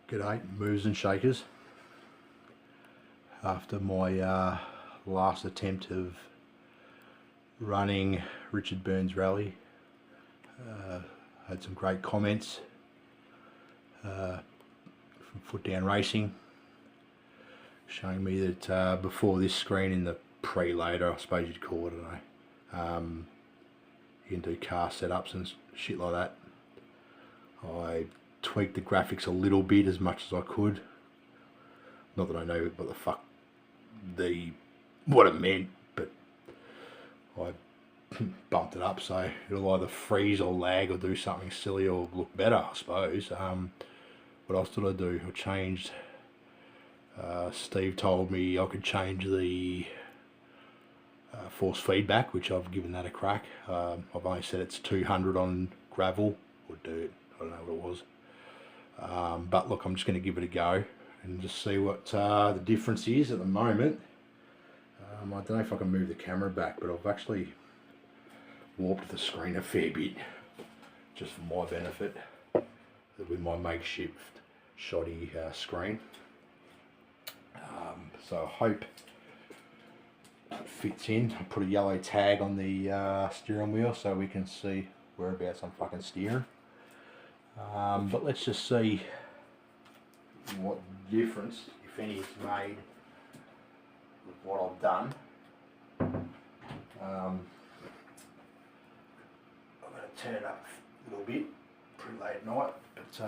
G'day, movers and shakers. After my last attempt of running Richard Burns Rally, had some great comments from Foot Down Racing, showing me that before this screen in the pre-loader, I suppose you'd call it, I don't know, you can do car setups and shit like that. I tweaked the graphics a little bit as much as I could. Not that I know what the fuck what it meant, but I bumped it up so it'll either freeze or lag or do something silly or look better, I suppose. What else did I do? I changed, Steve told me I could change the force feedback, which I've given that a crack. I've only said it's 200 on gravel or dirt, I don't know what it was. But look, I'm just going to give it a go and just see what the difference is at the moment. I don't know if I can move the camera back, but I've actually warped the screen a fair bit just for my benefit with my makeshift shoddy screen. So I hope it fits in. I put a yellow tag on the steering wheel so we can see whereabouts I'm fucking steering. But let's just see what difference, if any, is made with what I've done. I'm going to turn it up a little bit, pretty late at night, but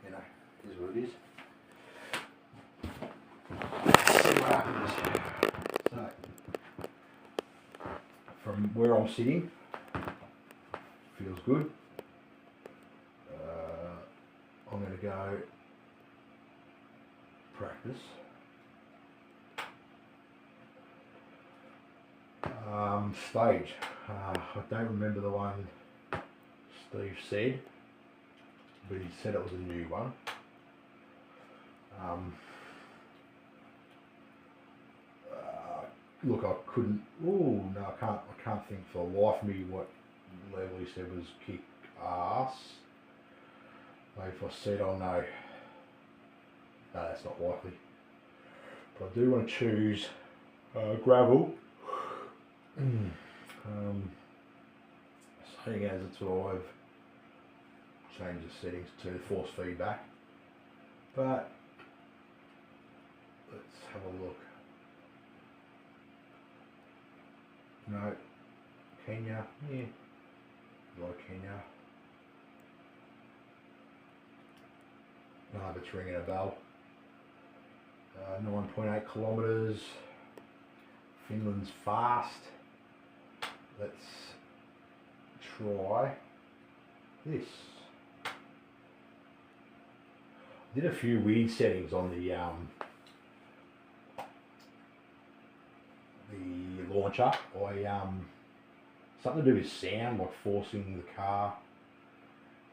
you know, it is what it is. Let's see what happens. So, from where I'm sitting, feels good. I'm going to go practice. Stage. I don't remember the one Steve said, but he said it was a new one. Look, I couldn't. Oh no, I can't think for the life of me what level he said was kick ass. Maybe if I said, oh no, that's not likely. But I do want to choose gravel. Seeing as it's what I've changed the settings to force feedback. But let's have a look. No, Kenya, yeah, like Kenya. No, it's ringing a bell. 9.8 kilometres. Finland's fast. Let's try this. I did a few weird settings on the launcher. Something to do with sound, like forcing the car.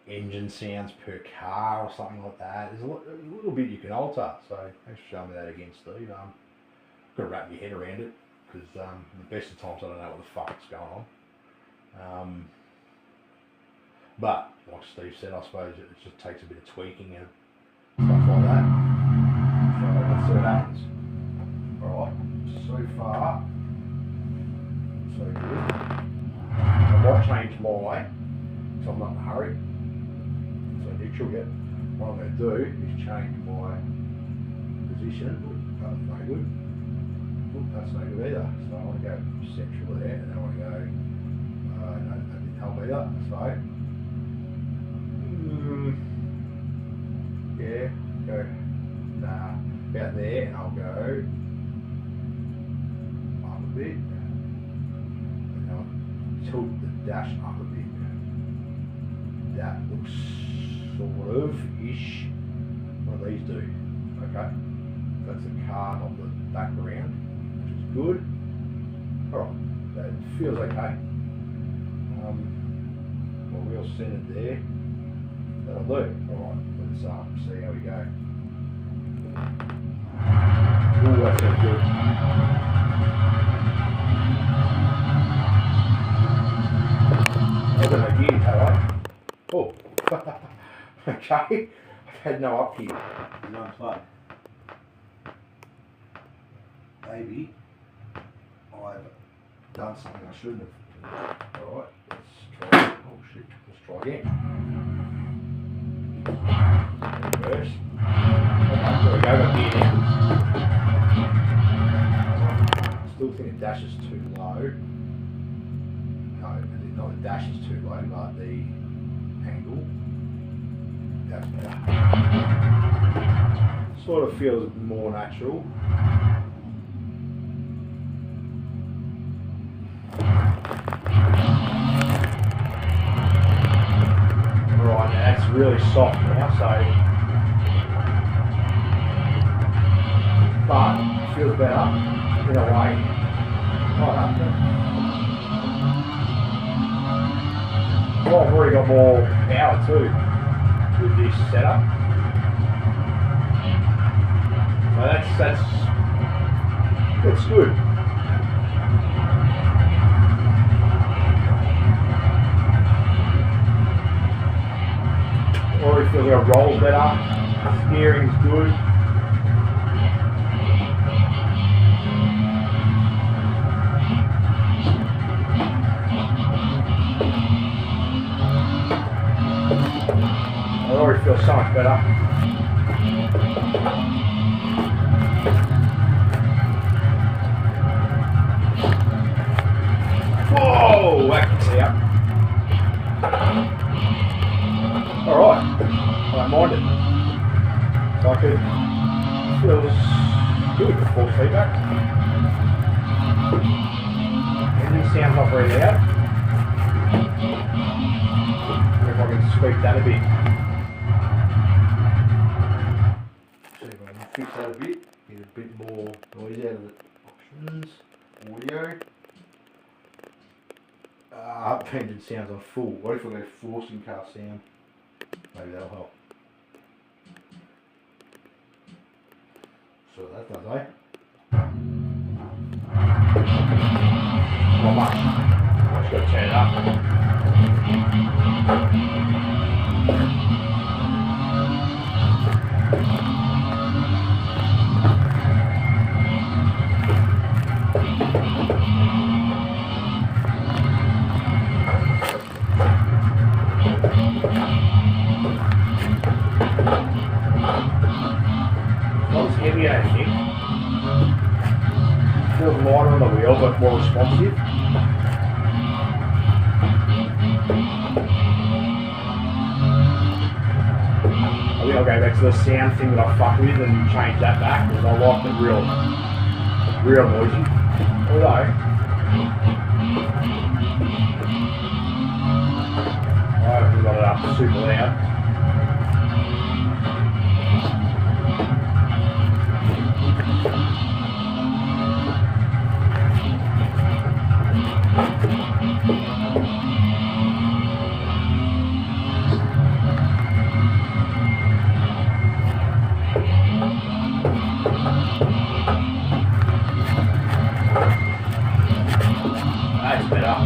Engine sounds per car or something like that. There's a little bit you can alter, so thanks for showing me that again, Steve. I've got to wrap my head around it, because the best of times I don't know what the fuck's going on. But like Steve said, I suppose it just takes a bit of tweaking and stuff like that. So let's see what happens. Alright, so far so good. I might change my, so I'm not in a hurry. Neutral yet. What I'm going to do is change my position. That's no good. That's no good either. So I want to go central there, and then I want to go. No, that didn't help either. So yeah, go about there, and I'll go up a bit, and I'll tilt the dash up a bit. That looks sort of ish. What do these do? Okay, that's a car, not the background, which is good. Alright, that feels okay. My wheel's centered there. That'll do. Alright, let's see how we go. Ooh, that sounds good. I don't know gears, have I? Oh. Okay, I've had no up here. No plug. Maybe I've done something I shouldn't have. Alright, let's try. Oh shit, let's try again. Reverse. Okay, there we go, got gear now. Still think the dash is too low. No, not the dash is too low, but the angle. That's better. Sort of feels more natural. Alright, now that's really soft now, so but it feels better in a way. Well, I've already got more power too with this setup. So that's good. Already feels like it rolls better. Steering's good. I already feel so much better. Whoa, that gets out. Alright, I don't mind it. So I could, feels good with full feedback. Engine sounds not very loud. If I can sweep that a bit. See if I can fix that a bit. Get a bit more noise out of the options. Audio. Engine sounds on full. What if I go forcing car sound? Maybe that'll help. So that does, eh? Not much. Just gotta turn it up. Not as heavy, I think. Feels lighter on the wheel, but more responsive. I think I'll go back to the sound thing that I fucked with and change that back because I like it real noisy. Although I haven't got it up super loud. That's better.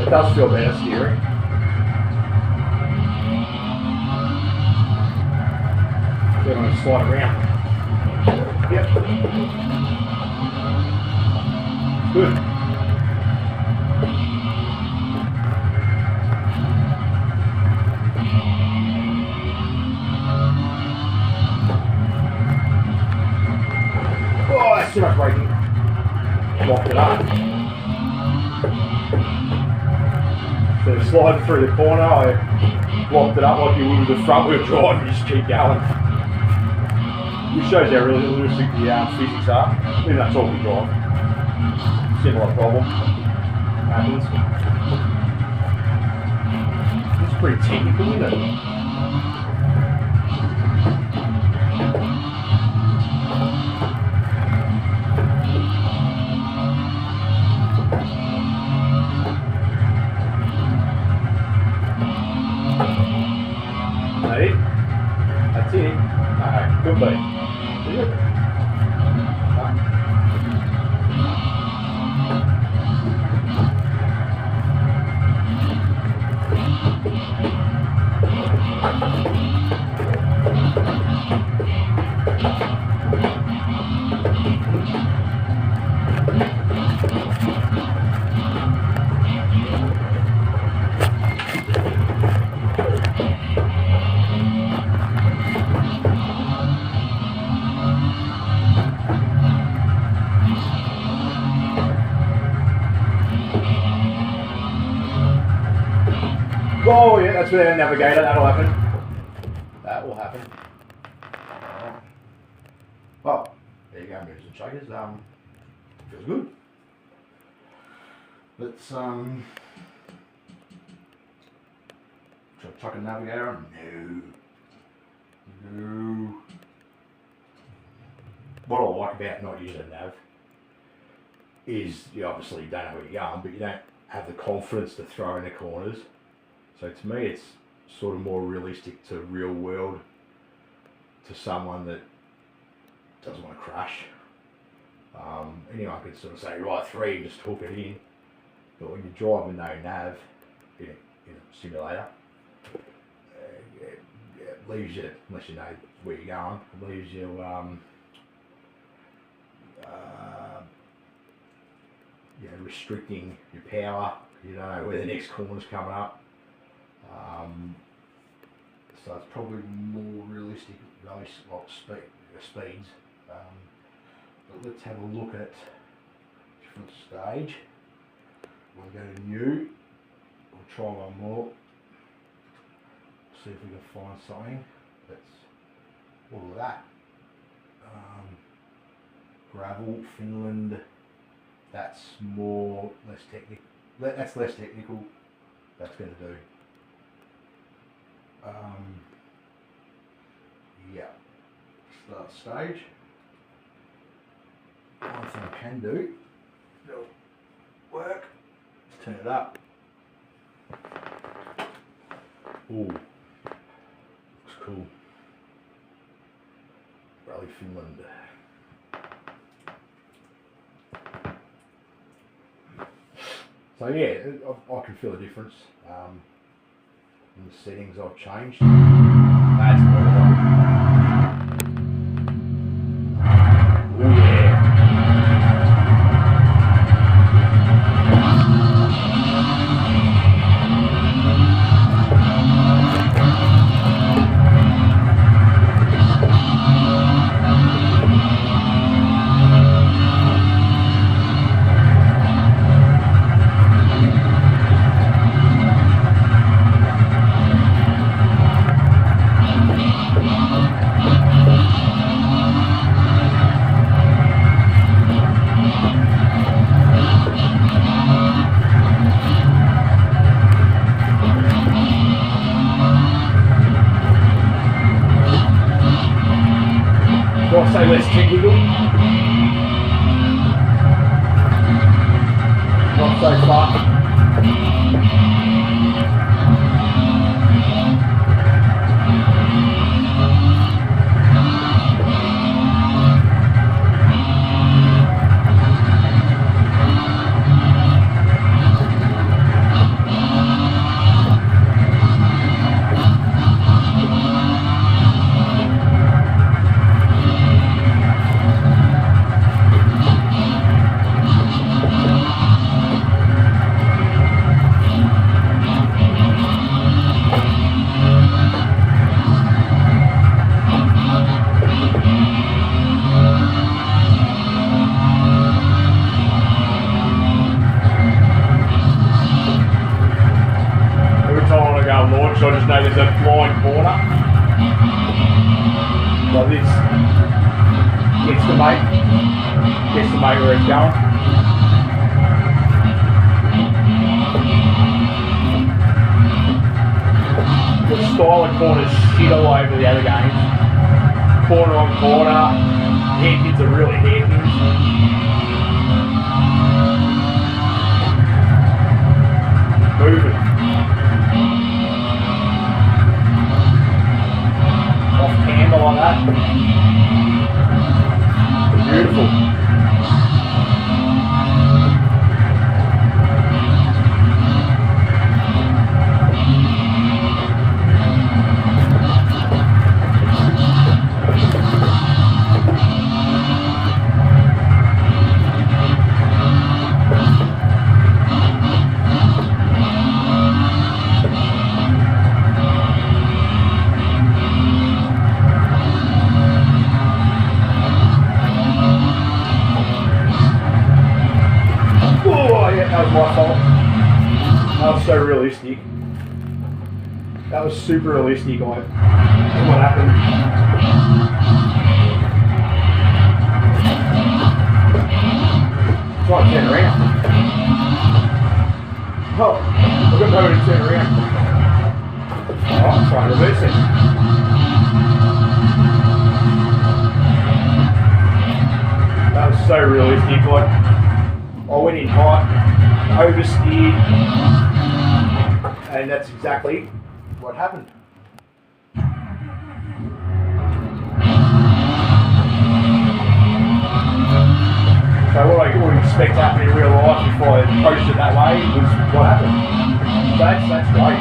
It does feel better steering. So I'm going to slide around. Yep. Good. Oh, that's too much braking. Locked it up. So sliding through the corner, I locked it up like you would with the front wheel drive and just keep going. Which shows how realistic the physics are. Even that's all wheel drive. Similar problem. Happens. It's pretty technical, isn't it? That's it. Alright, good buddy. Is it? Oh yeah, that's without a navigator. That'll happen. That will happen. Well, there you go, movers and shakers. Feels good. Let's chuck a navigator on. No. What I like about not using a nav is you obviously don't know where you're going, but you don't have the confidence to throw in the corners. So to me, it's sort of more realistic to real world, to someone that doesn't want to crash. Anyone could sort of say, right, 3 and just hook it in. But when you drive with no nav in a simulator, it leaves you, unless you know where you're going, it leaves you restricting your power. You don't know where the next corner's coming up. So it's probably more realistic, those speeds. But let's have a look at different stage. We'll go to new. We'll try one more. See if we can find something that's all of that. Gravel, Finland. That's less technical. That's less technical. That's going to do. Yeah. Start stage. One thing I can do. It'll work. Let's turn it up. Ooh. Looks cool. Rally Finland. So yeah, I can feel a difference in the settings I've changed. That's more. Oh yeah. Do I say less technical? Not so far. So I just know there's a blind corner. Like this. Gets the mate where it's going. The style of corners shit all over the other games. Corner on corner. Hairpins are really hairpins. Moving. Off camber like that. Beautiful. That was super realistic on what happened. Try to turn around. Oh, I've got nowhere to turn around. Alright, try and reverse it. That was so realistic. Like, I went in hot, oversteered, and that's exactly what happened. So what I would expect to happen in real life if I approached it that way was what happened. That's great.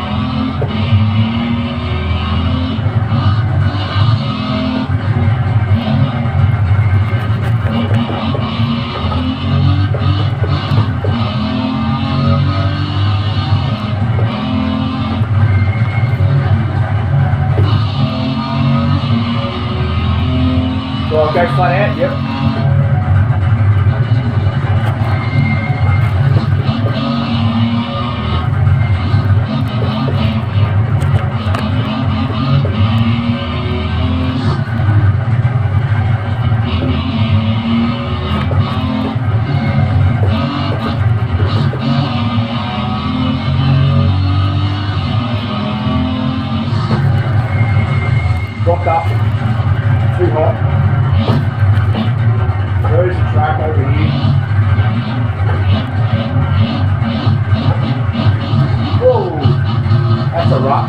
So I'll go flat out, yep. Dropped up, too hot. There's the track over here. Whoa, that's a rock.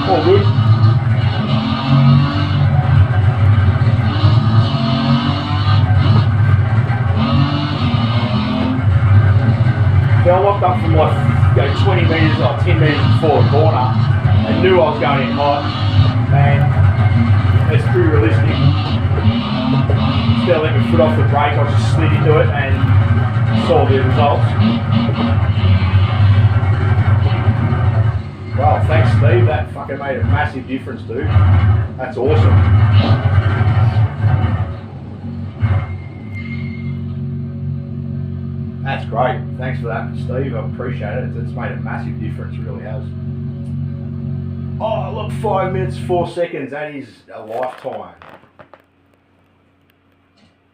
All good. So I walked up from like 20 metres or 10 metres before the corner and knew I was going in hot. Man, it's pretty realistic. Instead of letting my foot off the brake, I just slid into it and saw the results. Well, thanks Steve, that fucking made a massive difference, dude. That's awesome. That's great. Thanks for that, Steve. I appreciate it. It's made a massive difference, it really has. Oh, look, 5 minutes, 4 seconds. That is a lifetime.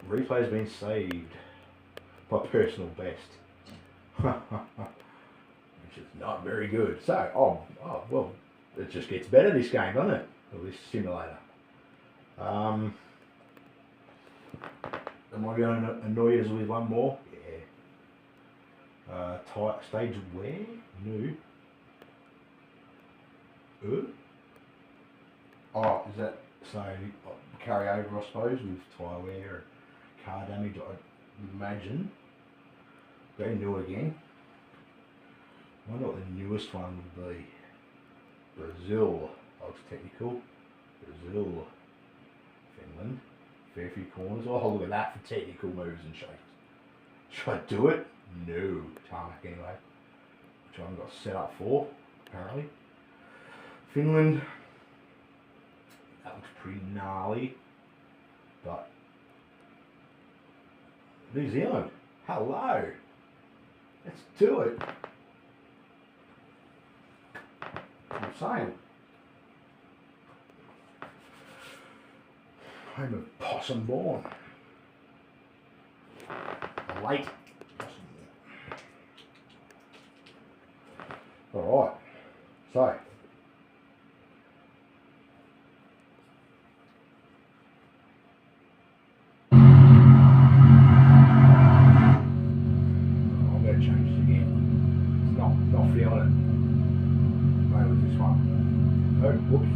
Replay's been saved. My personal best. Which is not very good. So, oh, well, it just gets better this game, doesn't it? Or this simulator. Am I going to annoy us with one more? Yeah. Stage where? No. Oh, is that so carry over, I suppose, with tyre wear and car damage, I imagine. Go new again. I wonder what the newest one would be. Brazil, looks technical. Brazil, Finland, fair few corners. Oh, look at that for technical moves and shapes. Should I do it? No, tarmac anyway. Which I haven't got set up for, apparently. Finland, that looks pretty gnarly, but New Zealand, hello, let's do it. I'm saying, home of Possum Born, late Possum Born. All right, so. Whoops.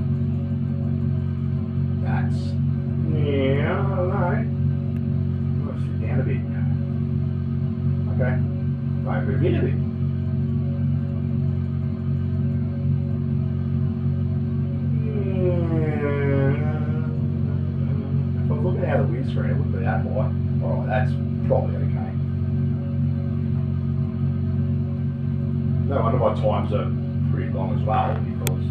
That's, yeah, I don't know. I'm going to sit down a bit. Okay. Right, move in a bit. If I was looking out of the windscreen, it wouldn't be that high. Alright, that's probably okay. No wonder my times are pretty long as well, because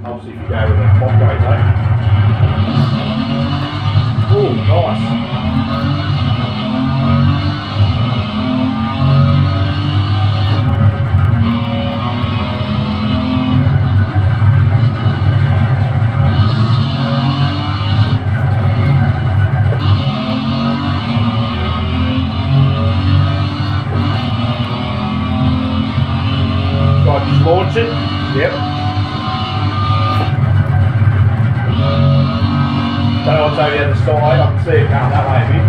obviously if you go with a top goes, eh? Oh, nice. it. Yep. Don't know what's over the other side. I can see it going that way a bit.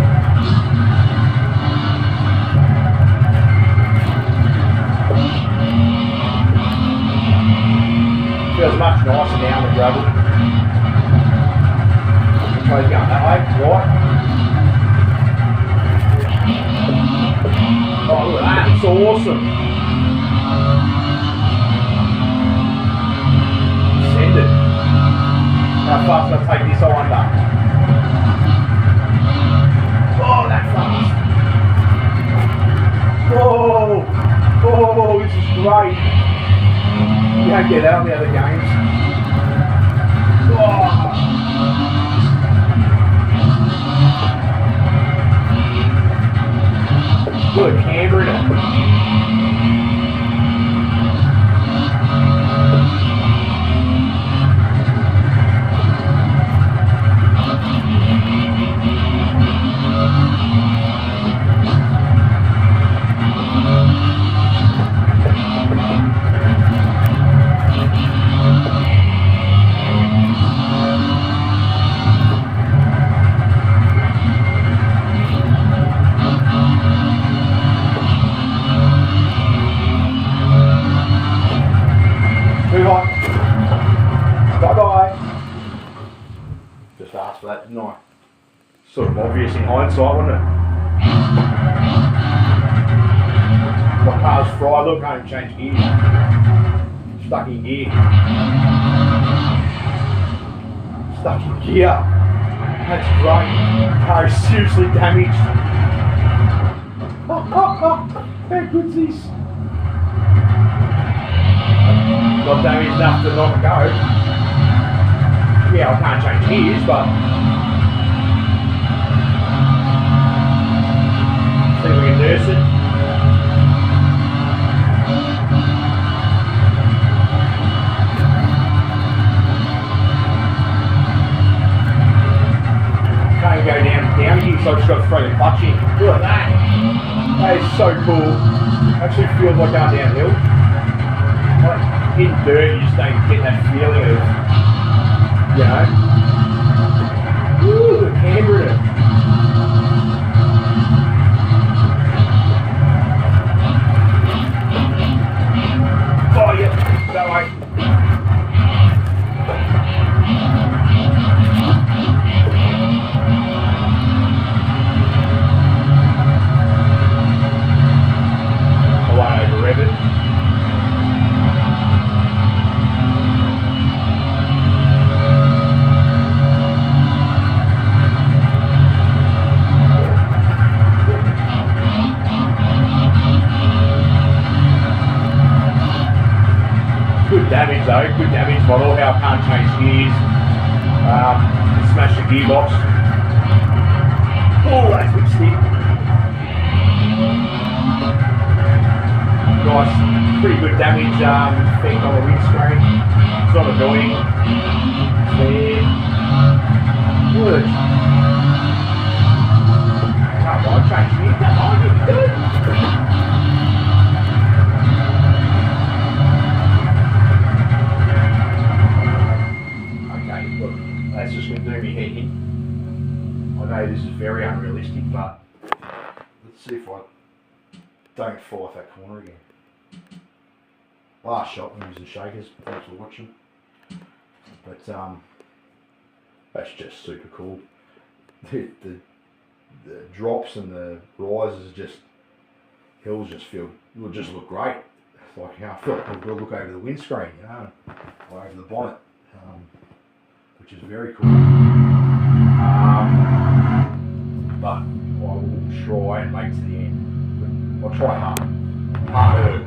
Feels much nicer now on the gravel. Try going that way, right? Oh, look at that, it's awesome. Send it. How fast can I take this, I wonder? Oh, that fast. Whoa, oh, this is great. You don't get that on the other games. Oh. Good camber in it. Bye-bye. Just asked for that, didn't I? Sort of obvious in hindsight, wasn't it? My car's fried, look, I can't even change gears. Stuck in gear. Stuck in gear. That's great. Car is seriously damaged. How good's this? Not damaged enough to not go. Yeah, I can't change gears, but see if we can nurse it. Can't go down here, so I just got to throw the clutch in. Look at that. That is so cool. Actually feels like going downhill. Like in dirt, you just don't get that feeling of, you know. Ooh, the camber in it. Oh, yep, that way. I won't over-rev it. Good damage though, good damage model, how I can't change gears, smash the gearbox. Oh, that's a big stick. Nice, pretty good damage effect on the windscreen. It's not annoying. Fair. Good. Come on, change gears, come on, you're good. That's just going to do me head in. I know this is very unrealistic, but let's see if I don't fall off that corner again. Last shot when using shakers, thanks for watching. But that's just super cool. The drops and the rises, just hills just will just look great. It's like how I feel like I've got to look over the windscreen, you know, or over the bonnet. Which is very cool. But I will try and make it to the end. I'll try hard. Harder.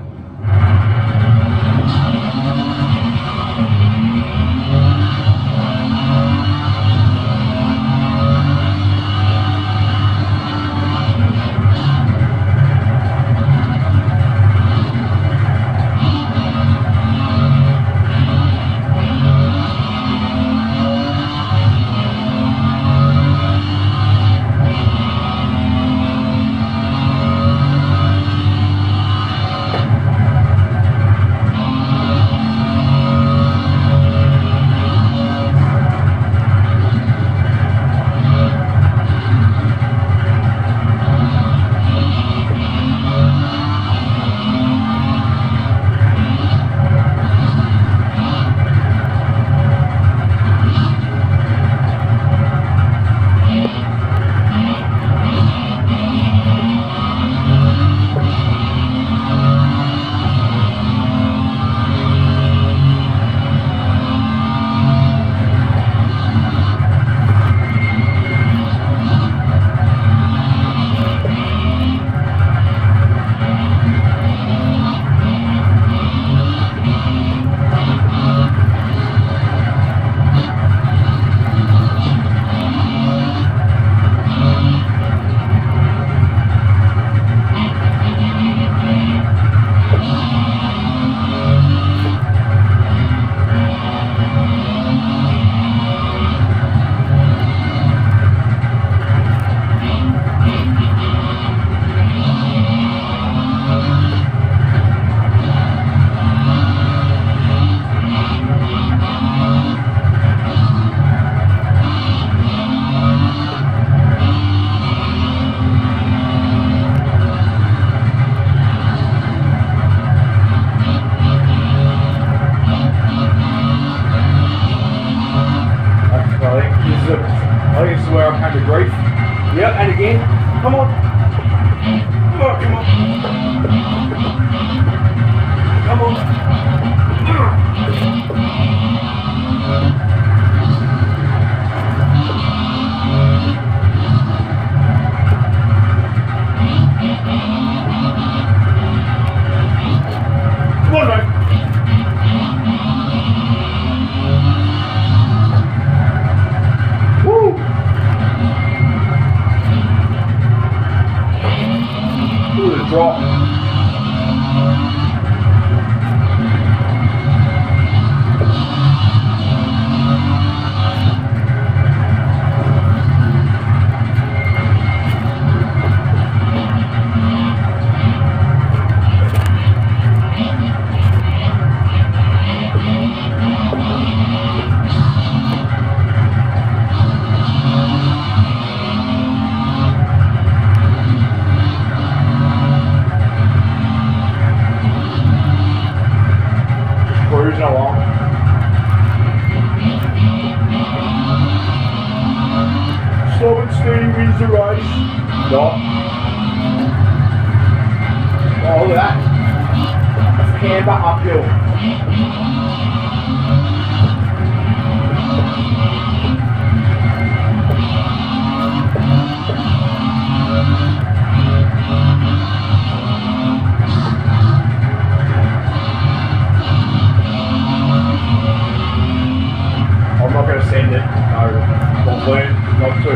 came to grief. Yep, and again. Come on. Oh, come on. Come on. Come on, mate. Woo! Ooh, the drop. Cruising along. Slow and steady wins the race. No. Oh, look at that. That's camber uphill. I'm not going to send it. No, I've learned not to.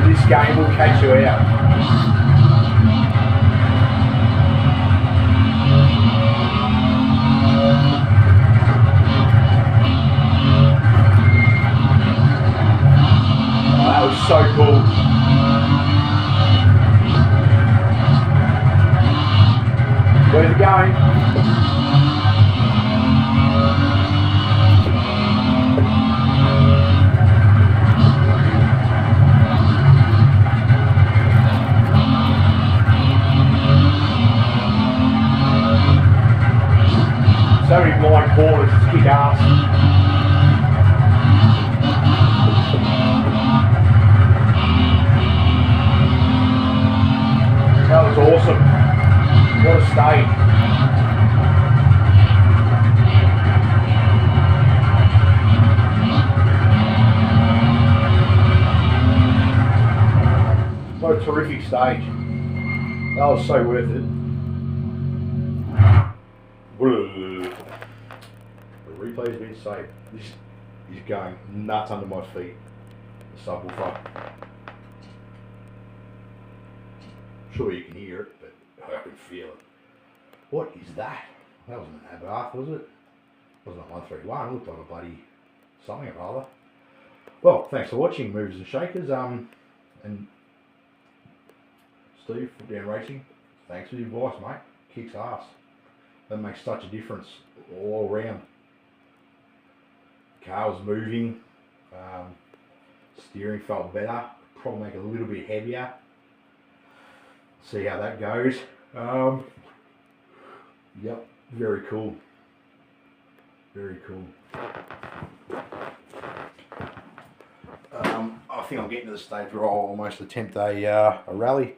This game will catch you out. Oh, that was so cool. Where's it going? So many blind corners, it's kick ass. That was awesome. What a stage. What a terrific stage. That was so worth it. The replay's been saved. This is going nuts under my feet. The subwoofer. Sure you can hear it, but I can feel it. What is that? That wasn't an Abarth, was it? Wasn't a 131. It looked like a bloody something or other. Well, thanks for watching, Movers and Shakers. And Steve from Down Racing. Thanks for the advice, mate. Kicks ass. That makes such a difference all around. The car was moving, steering felt better, probably make it a little bit heavier. See how that goes. Yep, very cool. Very cool. I think I'm getting to the stage where I'll almost attempt a rally.